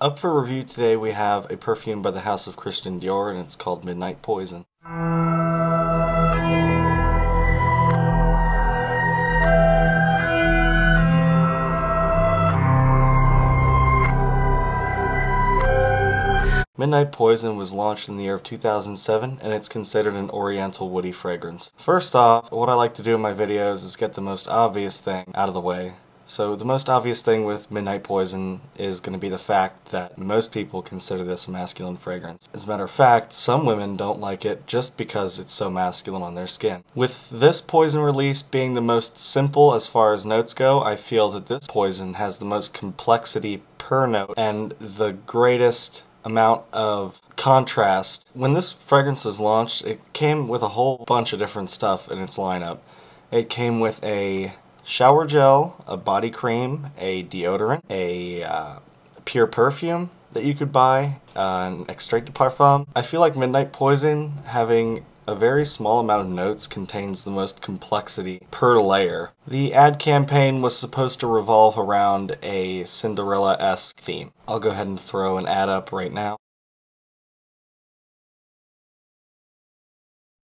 Up for review today we have a perfume by the House of Christian Dior, and it's called Midnight Poison. Midnight Poison was launched in the year of 2007, and it's considered an oriental woody fragrance. First off, what I like to do in my videos is get the most obvious thing out of the way. So the most obvious thing with Midnight Poison is going to be the fact that most people consider this a masculine fragrance. As a matter of fact, some women don't like it just because it's so masculine on their skin. With this poison release being the most simple as far as notes go, I feel that this poison has the most complexity per note and the greatest amount of contrast. When this fragrance was launched, it came with a whole bunch of different stuff in its lineup. It came with a shower gel, a body cream, a deodorant, a pure perfume that you could buy, an extrait de parfum. I feel like Midnight Poison, having a very small amount of notes, contains the most complexity per layer. The ad campaign was supposed to revolve around a Cinderella-esque theme. I'll go ahead and throw an ad up right now.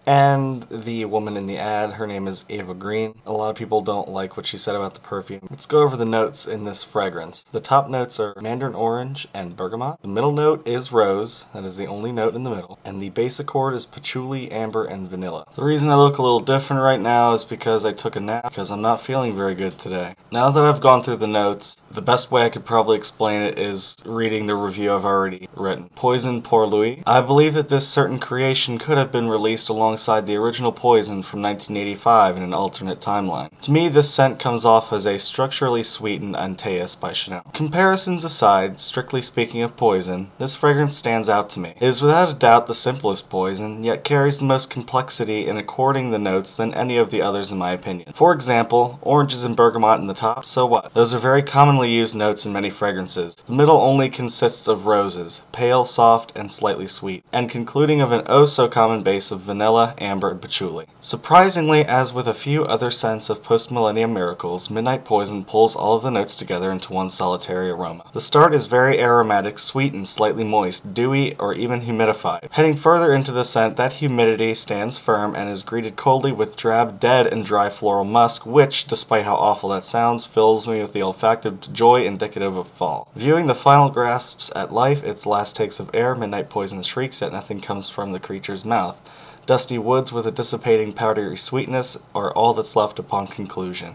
And the woman in the ad, her name is Eva Green. A lot of people don't like what she said about the perfume. Let's go over the notes in this fragrance. The top notes are mandarin orange and bergamot. The middle note is rose. That is the only note in the middle. And the base accord is patchouli, amber, and vanilla. The reason I look a little different right now is because I took a nap, because I'm not feeling very good today. Now that I've gone through the notes, the best way I could probably explain it is reading the review I've already written. Poison pour Louis. I believe that this certain creation could have been released alongside the original Poison from 1985 in an alternate timeline. To me, this scent comes off as a structurally sweetened Antaeus by Chanel. Comparisons aside, strictly speaking of Poison, this fragrance stands out to me. It is without a doubt the simplest Poison, yet carries the most complexity in according the notes than any of the others in my opinion. For example, oranges and bergamot in the top, so what? Those are very commonly used notes in many fragrances. The middle only consists of roses, pale, soft, and slightly sweet, and concluding of an oh-so-common base of vanilla, amber, and patchouli. Surprisingly, as with a few other scents of post-millennium miracles, Midnight Poison pulls all of the notes together into one solitary aroma. The start is very aromatic, sweet, and slightly moist, dewy, or even humidified. Heading further into the scent, that humidity stands firm and is greeted coldly with drab, dead, and dry floral musk, which, despite how awful that sounds, fills me with the olfactive joy indicative of fall. Viewing the final grasps at life, its last takes of air, Midnight Poison shrieks yet nothing comes from the creature's mouth. Dusty woods with a dissipating powdery sweetness are all that's left upon conclusion.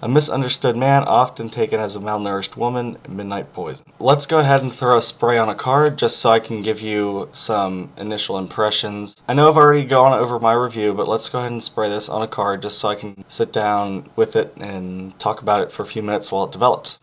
A misunderstood man, often taken as a malnourished woman, Midnight Poison. Let's go ahead and throw a spray on a card just so I can give you some initial impressions. I know I've already gone over my review, but let's go ahead and spray this on a card just so I can sit down with it and talk about it for a few minutes while it develops.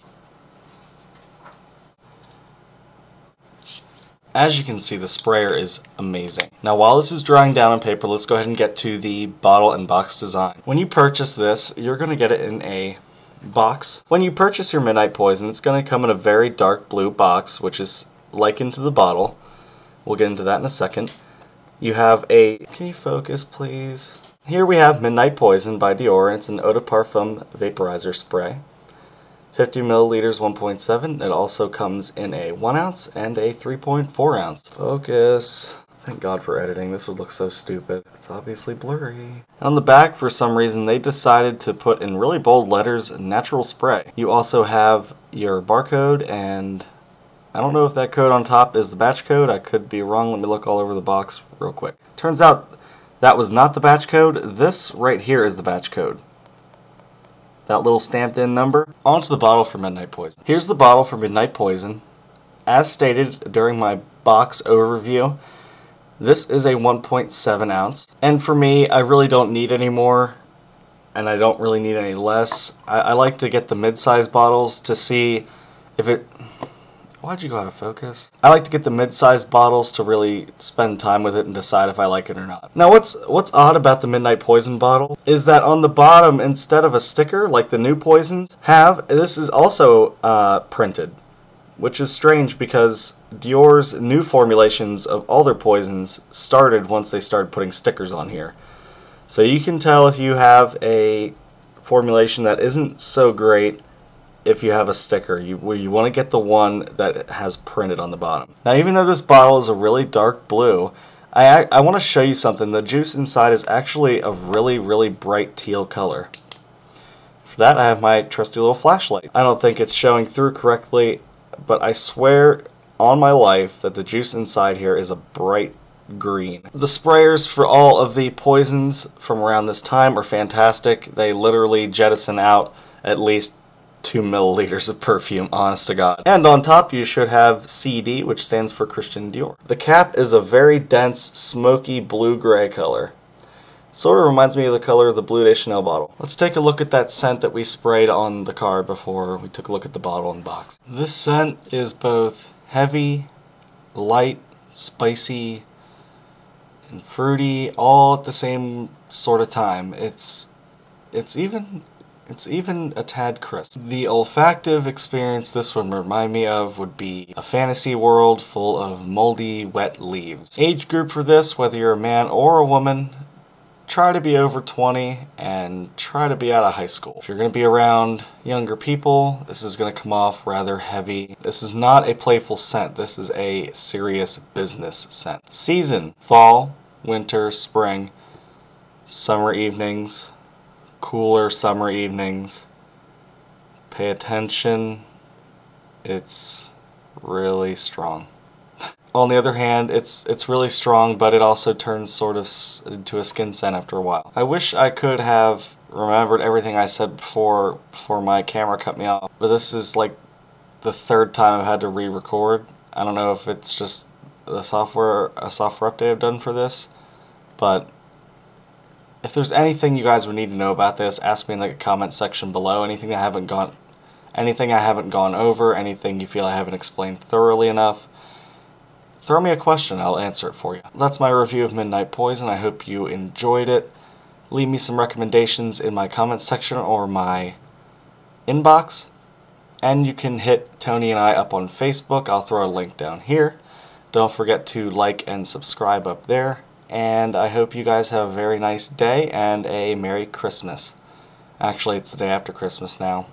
As you can see, the sprayer is amazing. Now while this is drying down on paper, let's go ahead and get to the bottle and box design. When you purchase this, you're going to get it in a box. When you purchase your Midnight Poison, it's going to come in a very dark blue box, which is likened to the bottle. We'll get into that in a second. You have a... Can you focus, please? Here we have Midnight Poison by Dior. It's an eau de parfum vaporizer spray. 50 milliliters, 1.7. It also comes in a 1 ounce and a 3.4 ounce. Focus. Thank God for editing. This would look so stupid. It's obviously blurry. On the back, for some reason, they decided to put in really bold letters, natural spray. You also have your barcode, and I don't know if that code on top is the batch code. I could be wrong. Let me look all over the box real quick. Turns out that was not the batch code. This right here is the batch code. That little stamped in number. Onto the bottle for Midnight Poison. Here's the bottle for Midnight Poison. As stated during my box overview, this is a 1.7 ounce. And for me, I really don't need any more, and I don't really need any less. I like to get the mid-size bottles to see if it... Why'd you go out of focus? I like to get the mid-sized bottles to really spend time with it and decide if I like it or not. Now what's odd about the Midnight Poison bottle is that on the bottom, instead of a sticker like the new Poisons have, this is also printed, which is strange because Dior's new formulations of all their Poisons started once they started putting stickers on here. So you can tell if you have a formulation that isn't so great if you have a sticker. You want to get the one that has printed on the bottom. Now, even though this bottle is a really dark blue, I want to show you something. The juice inside is actually a really, really bright teal color. For that, I have my trusty little flashlight. I don't think it's showing through correctly, but I swear on my life that the juice inside here is a bright green. The sprayers for all of the poisons from around this time are fantastic. They literally jettison out at least 2 milliliters of perfume, honest to God. And on top you should have CD, which stands for Christian Dior. The cap is a very dense, smoky blue-gray color. Sort of reminds me of the color of the Bleu de Chanel bottle. Let's take a look at that scent that we sprayed on the card before we took a look at the bottle and box. This scent is both heavy, light, spicy, and fruity, all at the same sort of time. It's even a tad crisp. The olfactive experience this would remind me of would be a fantasy world full of moldy, wet leaves. Age group for this, whether you're a man or a woman, try to be over 20 and try to be out of high school. If you're going to be around younger people, this is going to come off rather heavy. This is not a playful scent. This is a serious business scent. Season: fall, winter, spring, summer evenings, cooler summer evenings. Pay attention. It's really strong. On the other hand, it's really strong, but it also turns sort of into a skin scent after a while. I wish I could have remembered everything I said before my camera cut me off, but this is like the 3rd time I've had to re-record. I don't know if it's just a software update I've done for this, but if there's anything you guys would need to know about this, ask me in the comment section below. Anything I haven't gone over, anything you feel I haven't explained thoroughly enough, throw me a question, I'll answer it for you. That's my review of Midnight Poison. I hope you enjoyed it. Leave me some recommendations in my comment section or my inbox. And you can hit Tony and I up on Facebook. I'll throw a link down here. Don't forget to like and subscribe up there. And I hope you guys have a very nice day and a Merry Christmas. Actually, it's the day after Christmas now.